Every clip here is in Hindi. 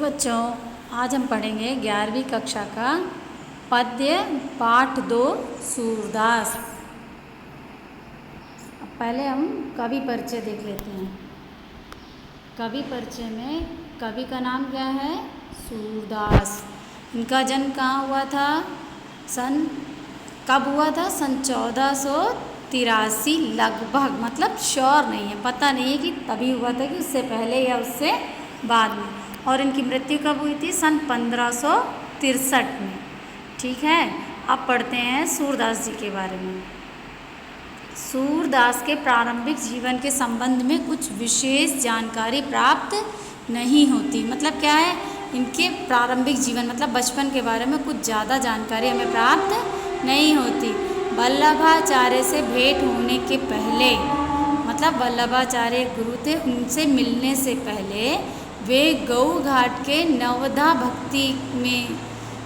बच्चों, आज हम पढ़ेंगे 11वीं कक्षा का पद्य पाठ 2 सूरदास। अब पहले हम कवि परिचय देख लेते हैं। कवि परिचय में कवि का नाम क्या है? सूरदास। इनका जन्म कहाँ हुआ था? कब हुआ था? सन 1483 लगभग, मतलब श्योर नहीं है, पता नहीं है कि तभी हुआ था कि उससे पहले या उससे बाद में। और इनकी मृत्यु कब हुई थी? सन 1563 में। ठीक है, अब पढ़ते हैं सूरदास जी के बारे में। सूरदास के प्रारंभिक जीवन के संबंध में कुछ विशेष जानकारी प्राप्त नहीं होती। मतलब क्या है, इनके प्रारंभिक जीवन मतलब बचपन के बारे में कुछ ज़्यादा जानकारी हमें प्राप्त नहीं होती। वल्लभाचार्य से भेंट होने के पहले, मतलब वल्लभाचार्य गुरु थे, उनसे मिलने से पहले वे गऊ घाट के नवधा भक्ति में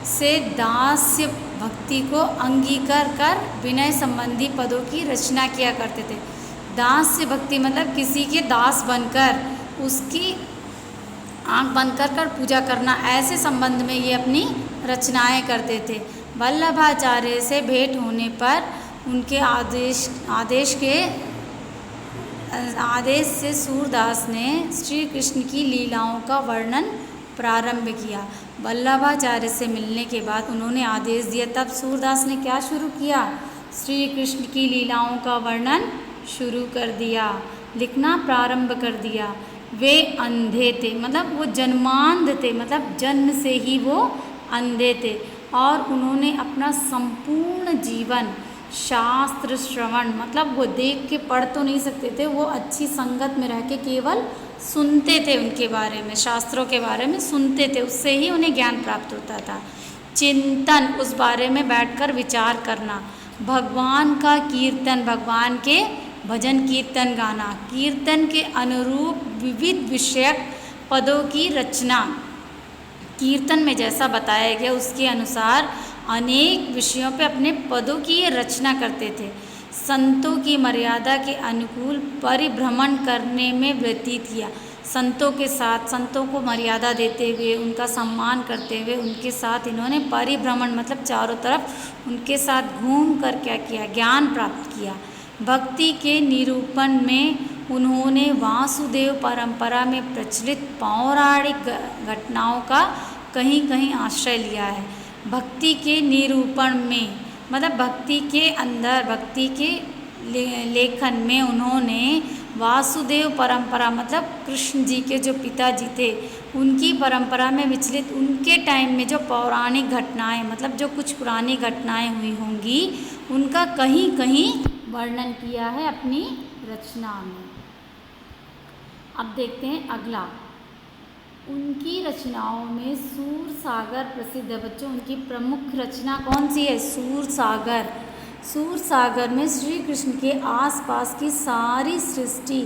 से दास्य भक्ति को अंगीकार कर विनय संबंधी पदों की रचना किया करते थे। दास्य भक्ति मतलब किसी के दास बनकर उसकी आँख बंद कर पूजा करना, ऐसे संबंध में ये अपनी रचनाएं करते थे। वल्लभाचार्य से भेंट होने पर उनके आदेश से सूरदास ने श्री कृष्ण की लीलाओं का वर्णन प्रारंभ किया। वल्लभाचार्य से मिलने के बाद उन्होंने आदेश दिया, तब सूरदास ने क्या शुरू किया? श्री कृष्ण की लीलाओं का वर्णन शुरू कर दिया, लिखना प्रारंभ कर दिया। वे अंधे थे, मतलब वो जन्मांध थे, मतलब जन्म से ही वो अंधे थे। और उन्होंने अपना संपूर्ण जीवन शास्त्र श्रवण, मतलब वो देख के पढ़ तो नहीं सकते थे, वो अच्छी संगत में रह के केवल सुनते थे, उनके बारे में, शास्त्रों के बारे में सुनते थे, उससे ही उन्हें ज्ञान प्राप्त होता था। चिंतन, उस बारे में बैठकर विचार करना। भगवान का कीर्तन, भगवान के भजन कीर्तन गाना, कीर्तन के अनुरूप विविध विषयक पदों की रचना। कीर्तन में जैसा बताया गया उसके अनुसार अनेक विषयों पे अपने पदों की रचना करते थे। संतों की मर्यादा के अनुकूल परिभ्रमण करने में व्यतीत किया। संतों के साथ, संतों को मर्यादा देते हुए, उनका सम्मान करते हुए उनके साथ इन्होंने परिभ्रमण मतलब चारों तरफ उनके साथ घूम कर क्या किया? ज्ञान प्राप्त किया। भक्ति के निरूपण में उन्होंने वासुदेव परंपरा में प्रचलित पौराणिक घटनाओं का कहीं कहीं आश्रय लिया है। भक्ति के निरूपण में मतलब भक्ति के अंदर, भक्ति के लेखन में उन्होंने वासुदेव परंपरा मतलब कृष्ण जी के जो पिताजी थे उनकी परंपरा में विचलित उनके टाइम में जो पौराणिक घटनाएं, मतलब जो कुछ पुरानी घटनाएं हुई होंगी, उनका कहीं कहीं वर्णन किया है अपनी रचना में। अब देखते हैं अगला। उनकी रचनाओं में सूरसागर प्रसिद्ध है। बच्चों, उनकी प्रमुख रचना कौन सी है? सूरसागर। सूरसागर में श्री कृष्ण के आसपास की सारी सृष्टि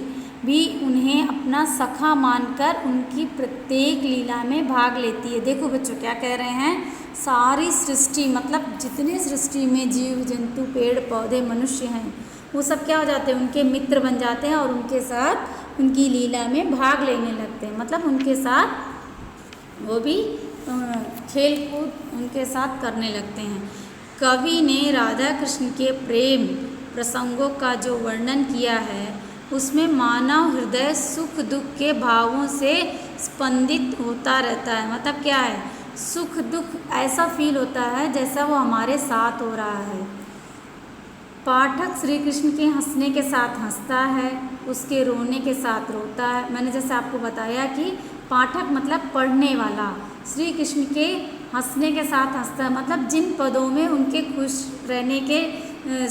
भी उन्हें अपना सखा मानकर उनकी प्रत्येक लीला में भाग लेती है। देखो बच्चों, क्या कह रहे हैं? सारी सृष्टि मतलब जितने सृष्टि में जीव जंतु पेड़ पौधे मनुष्य हैं, वो सब क्या हो जाते हैं? उनके मित्र बन जाते हैं और उनके साथ उनकी लीला में भाग लेने लगते हैं। मतलब उनके साथ वो भी खेल कूद उनके साथ करने लगते हैं। कवि ने राधा कृष्ण के प्रेम प्रसंगों का जो वर्णन किया है उसमें मानव हृदय सुख दुख के भावों से स्पंदित होता रहता है। मतलब क्या है? सुख दुख ऐसा फील होता है जैसा वो हमारे साथ हो रहा है। पाठक श्री कृष्ण के हंसने के साथ हंसता है, उसके रोने के साथ रोता है। मैंने जैसे आपको बताया कि पाठक मतलब पढ़ने वाला, श्री कृष्ण के हंसने के साथ हंसता है, मतलब जिन पदों में उनके खुश रहने के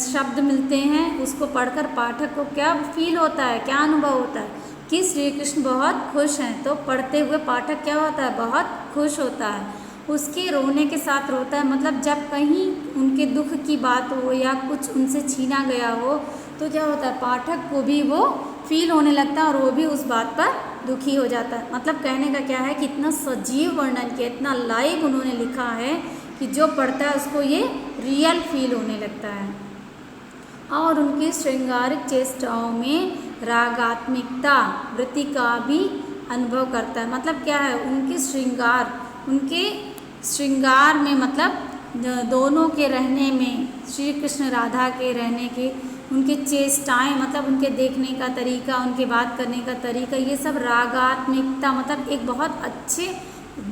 शब्द मिलते हैं उसको पढ़कर पाठक को क्या फील होता है, क्या अनुभव होता है कि श्री कृष्ण बहुत खुश हैं। तो पढ़ते हुए पाठक क्या होता है? बहुत खुश होता है। उसके रोने के साथ रोता है, मतलब जब कहीं उनके दुख की बात हो या कुछ उनसे छीना गया हो तो क्या होता है? पाठक को भी वो फील होने लगता है और वो भी उस बात पर दुखी हो जाता है। मतलब कहने का क्या है कि इतना सजीव वर्णन किया, इतना लाइव उन्होंने लिखा है कि जो पढ़ता है उसको ये रियल फील होने लगता है। और उनकी श्रृंगारिक चेष्टाओं में रागात्मिकता वृत्ति का भी अनुभव करता है। मतलब क्या है, उनके श्रृंगार में, मतलब दोनों के रहने में, श्री कृष्ण राधा के रहने के, उनके चेष्टाएँ, मतलब उनके देखने का तरीका, उनके बात करने का तरीका, ये सब रागात्मिकता, मतलब एक बहुत अच्छे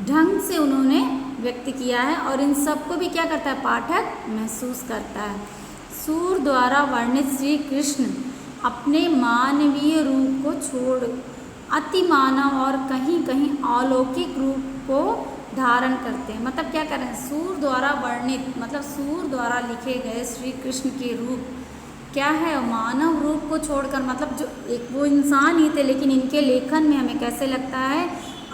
ढंग से उन्होंने व्यक्त किया है। और इन सबको भी क्या करता है, पाठक महसूस करता है। सूर द्वारा वर्णित श्री कृष्ण अपने मानवीय रूप को छोड़ अति मानव और कहीं कहीं अलौकिक रूप को धारण करते हैं। मतलब क्या कर रहे हैं, सूर द्वारा वर्णित, मतलब सूर द्वारा लिखे गए श्री कृष्ण के रूप क्या है, मानव रूप को छोड़कर, मतलब जो एक वो इंसान ही थे, लेकिन इनके लेखन में हमें कैसे लगता है,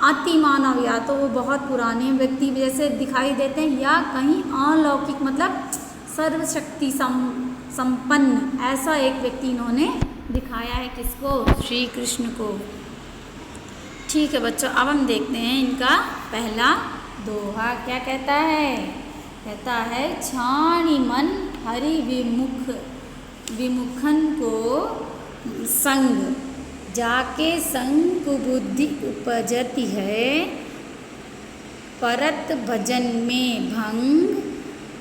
अति मानव, या तो वो बहुत पुराने व्यक्ति जैसे दिखाई देते हैं, या कहीं अलौकिक, मतलब सर्वशक्ति संपन्न, ऐसा एक व्यक्ति इन्होंने दिखाया है। किसको, श्री कृष्ण को। ठीक है बच्चों, अब हम देखते हैं इनका पहला दोहा क्या कहता है। कहता है, छाणी मन हरि विमुखन को संग, जाके संग बुद्धि उपजती है, परत भजन में भंग,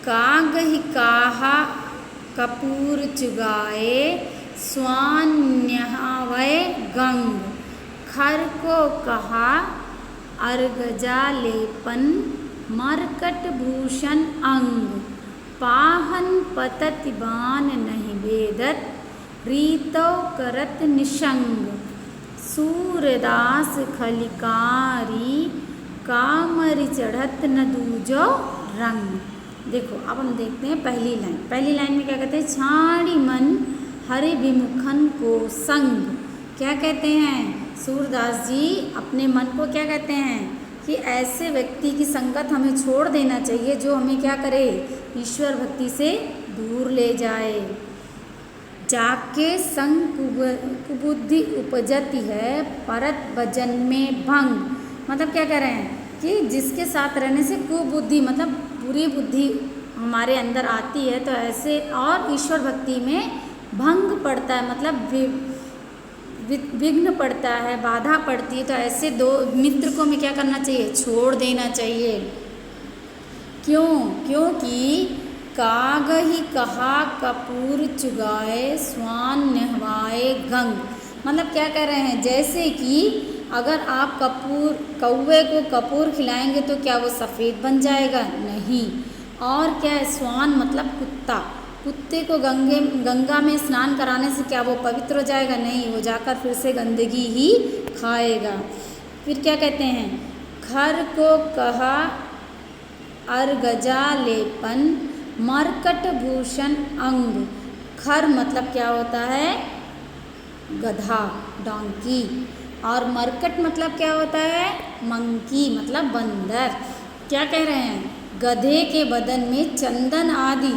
कागहि काहा कपूर चुगाए, स्वान न्यावय गंग, खर को कहा अर्गजा लेपन, मरकट भूषण अंग, पाहन पतति बान नहीं वेदत, रीतो करत निशंग, सूरदास खलिकारी, कामरि चढ़त न दूजो रंग। देखो अब हम देखते हैं पहली लाइन में क्या कहते हैं, छाड़ी मन हरि विमुखन को संग। क्या कहते हैं, सूरदास जी अपने मन को क्या कहते हैं कि ऐसे व्यक्ति की संगत हमें छोड़ देना चाहिए जो हमें क्या करे, ईश्वर भक्ति से दूर ले जाए। जाके संग कुबुद्धि उपजती है, परत भजन में भंग। मतलब क्या कह रहे हैं कि जिसके साथ रहने से कुबुद्धि, मतलब बुरी बुद्धि हमारे अंदर आती है, तो ऐसे और ईश्वर भक्ति में भंग पड़ता है, मतलब विघ्न पड़ता है, बाधा पड़ती है, तो ऐसे दो मित्र को हमें क्या करना चाहिए, छोड़ देना चाहिए। क्यों, क्योंकि कागहि कहा कपूर चुगाए, स्वान नहवाए गंग। मतलब क्या कह रहे हैं, जैसे कि अगर आप कौवे को कपूर खिलाएंगे तो क्या वो सफ़ेद बन जाएगा, नहीं। और क्या है, स्वान मतलब कुत्ते को गंगा में स्नान कराने से क्या वो पवित्र हो जाएगा, नहीं, वो जाकर फिर से गंदगी ही खाएगा। फिर क्या कहते हैं, खर को कहा अर्गजा लेपन, मरकट भूषण अंग। खर मतलब क्या होता है, गधा, डोंकी। और मरकट मतलब क्या होता है, मंकी मतलब बंदर। क्या कह रहे हैं, गधे के बदन में चंदन आदि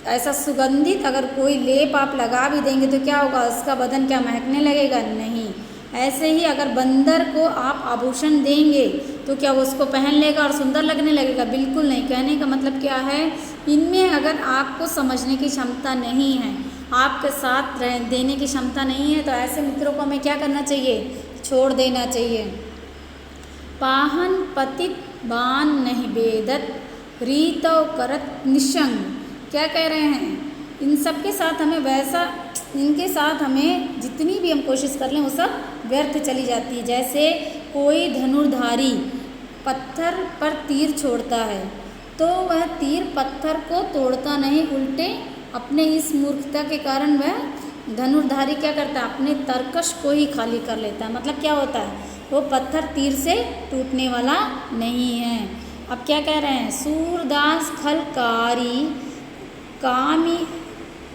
ऐसा सुगंधित अगर कोई लेप आप लगा भी देंगे तो क्या होगा, उसका बदन क्या महकने लगेगा, नहीं। ऐसे ही अगर बंदर को आप आभूषण देंगे तो क्या वो उसको पहन लेगा और सुंदर लगने लगेगा, बिल्कुल नहीं। कहने का मतलब क्या है, इनमें अगर आपको समझने की क्षमता नहीं है, आपके साथ देने की क्षमता नहीं है, तो ऐसे मित्रों को हमें क्या करना चाहिए, छोड़ देना चाहिए। पाहन पतित बान नहीं वेदत, रीतो करत निशंग। क्या कह रहे हैं, इन सब के साथ हमें इनके साथ हमें जितनी भी हम कोशिश कर लें वो सब व्यर्थ चली जाती है। जैसे कोई धनुर्धारी पत्थर पर तीर छोड़ता है तो वह तीर पत्थर को तोड़ता नहीं, उल्टे अपने इस मूर्खता के कारण वह धनुर्धारी क्या करता है, अपने तरकश को ही खाली कर लेता है। मतलब क्या होता है, वो पत्थर तीर से टूटने वाला नहीं है। अब क्या कह रहे हैं, सूरदास खलकारी कामी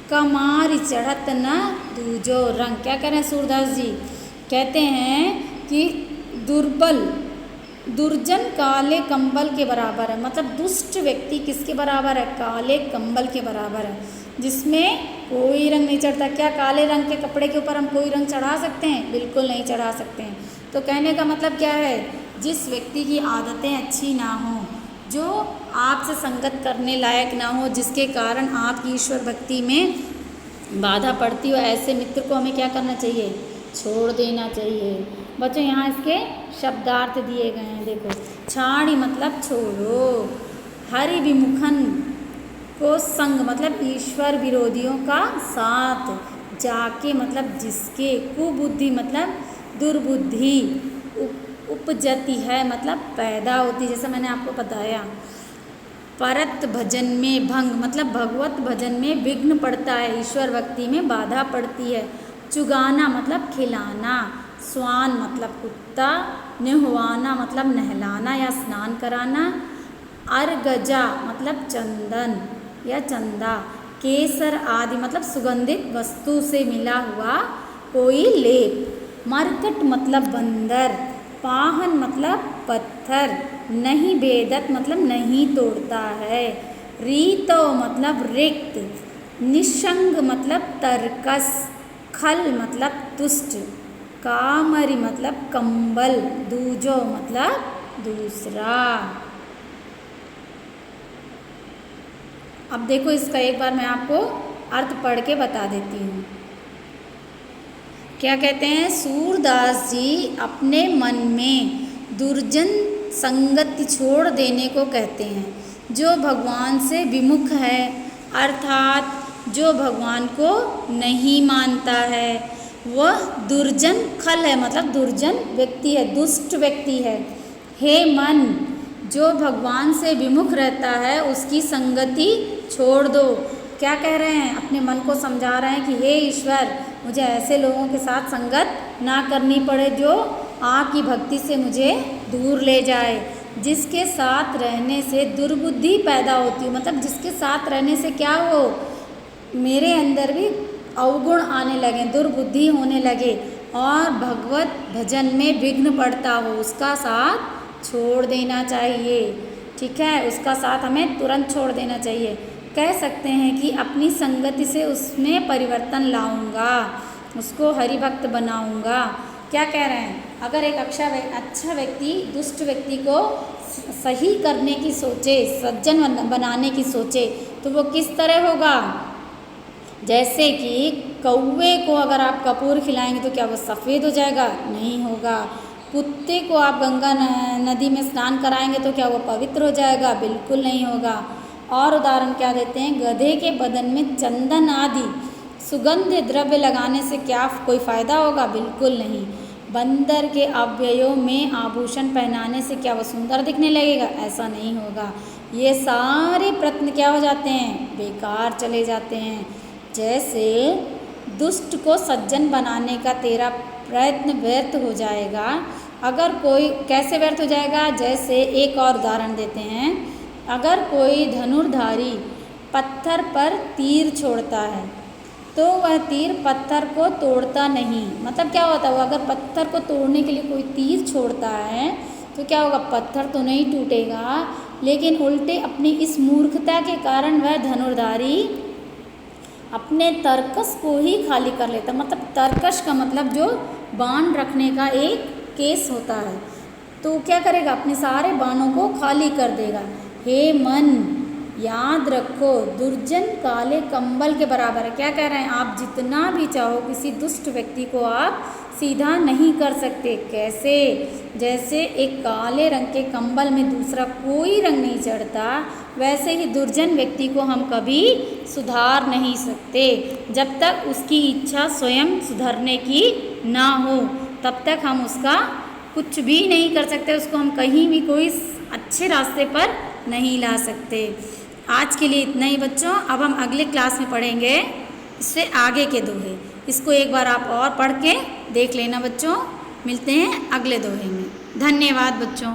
कमारी चढ़त न दूजो रंग। क्या कह रहे हैं सूरदास जी, कहते हैं कि दुर्जन काले कंबल के बराबर है। मतलब दुष्ट व्यक्ति किसके बराबर है, काले कंबल के बराबर है, जिसमें कोई रंग नहीं चढ़ता। क्या काले रंग के कपड़े के ऊपर हम कोई रंग चढ़ा सकते हैं, बिल्कुल नहीं चढ़ा सकते हैं। तो कहने का मतलब क्या है, जिस व्यक्ति की आदतें अच्छी ना हों, जो आपसे संगत करने लायक ना हो, जिसके कारण आपकी ईश्वर भक्ति में बाधा पड़ती हो, ऐसे मित्र को हमें क्या करना चाहिए, छोड़ देना चाहिए। बच्चों यहाँ इसके शब्दार्थ दिए गए हैं, देखो। छाड़ी मतलब छोड़ो, हरि विमुखन को संग मतलब ईश्वर विरोधियों का साथ, जाके मतलब जिसके, कुबुद्धि मतलब दुर्बुद्धि, उपजती है मतलब पैदा होती, जैसे मैंने आपको बताया। परत भजन में भंग मतलब भगवत भजन में विघ्न पड़ता है, ईश्वर भक्ति में बाधा पड़ती है। चुगाना मतलब खिलाना, स्वान मतलब कुत्ता, निहवाना मतलब नहलाना या स्नान कराना, अर्गजा मतलब चंदन या चंदा, केसर आदि मतलब सुगंधित वस्तु से मिला हुआ कोई लेप, मरकट मतलब बंदर, पाहन मतलब पत्थर, नहीं भेदत मतलब नहीं तोड़ता है, रीतो मतलब रिक्त, निशंग मतलब तरकस, खल मतलब तुष्ट, कामरी मतलब कंबल, दूजो मतलब दूसरा। अब देखो इसका एक बार मैं आपको अर्थ पढ़ के बता देती हूँ। क्या कहते हैं? सूरदास जी अपने मन में दुर्जन संगति छोड़ देने को कहते हैं। जो भगवान से विमुख है, अर्थात जो भगवान को नहीं मानता है, वह दुर्जन खल है मतलब दुर्जन व्यक्ति है, दुष्ट व्यक्ति है। हे मन, जो भगवान से विमुख रहता है उसकी संगति छोड़ दो। क्या कह रहे हैं? अपने मन को समझा रहे हैं कि हे ईश्वर, मुझे ऐसे लोगों के साथ संगत ना करनी पड़े जो आपकी भक्ति से मुझे दूर ले जाए, जिसके साथ रहने से दुर्बुद्धि पैदा होती है, मतलब जिसके साथ रहने से क्या हो, मेरे अंदर भी अवगुण आने लगे, दुर्बुद्धि होने लगे और भगवत भजन में विघ्न पड़ता हो, उसका साथ छोड़ देना चाहिए। ठीक है, उसका साथ हमें तुरंत छोड़ देना चाहिए। कह सकते हैं कि अपनी संगति से उसमें परिवर्तन लाऊंगा, उसको हरि भक्त बनाऊंगा। क्या कह रहे हैं? अगर एक अच्छा व्यक्ति दुष्ट व्यक्ति को सही करने की सोचे, सज्जन बनाने की सोचे, तो वो किस तरह होगा? जैसे कि कौवे को अगर आप कपूर खिलाएंगे तो क्या वो सफ़ेद हो जाएगा? नहीं होगा। कुत्ते को आप गंगा नदी में स्नान कराएंगे तो क्या वो पवित्र हो जाएगा? बिल्कुल नहीं होगा। और उदाहरण क्या देते हैं? गधे के बदन में चंदन आदि सुगंध द्रव्य लगाने से क्या कोई फ़ायदा होगा? बिल्कुल नहीं। बंदर के अवयवों में आभूषण पहनाने से क्या वो सुंदर दिखने लगेगा? ऐसा नहीं होगा। ये सारे प्रयत्न क्या हो जाते हैं? बेकार चले जाते हैं। जैसे दुष्ट को सज्जन बनाने का तेरा प्रयत्न व्यर्थ हो जाएगा। अगर कोई कैसे व्यर्थ हो जाएगा? जैसे एक और उदाहरण देते हैं। अगर कोई धनुर्धारी पत्थर पर तीर छोड़ता है तो वह तीर पत्थर को तोड़ता नहीं। मतलब क्या होता है? वो अगर पत्थर को तोड़ने के लिए कोई तीर छोड़ता है तो क्या होगा? पत्थर तो नहीं टूटेगा, लेकिन उल्टे अपनी इस मूर्खता के कारण वह धनुर्धारी अपने तर्कस को ही खाली कर लेता। मतलब तर्कश का मतलब जो बाण रखने का एक केस होता है, तो क्या करेगा? अपने सारे बाणों को खाली कर देगा। हे मन, याद रखो, दुर्जन काले कंबल के बराबर है। क्या कह रहे हैं? आप जितना भी चाहो किसी दुष्ट व्यक्ति को आप सीधा नहीं कर सकते। कैसे? जैसे एक काले रंग के कंबल में दूसरा कोई रंग नहीं चढ़ता, वैसे ही दुर्जन व्यक्ति को हम कभी सुधार नहीं सकते। जब तक उसकी इच्छा स्वयं सुधरने की ना हो तब तक हम उसका कुछ भी नहीं कर सकते, उसको हम कहीं भी कोई अच्छे रास्ते पर नहीं ला सकते। आज के लिए इतना ही बच्चों। अब हम अगले क्लास में पढ़ेंगे इससे आगे के दोहे। इसको एक बार आप और पढ़ के देख लेना बच्चों। मिलते हैं अगले दोहे में। धन्यवाद बच्चों।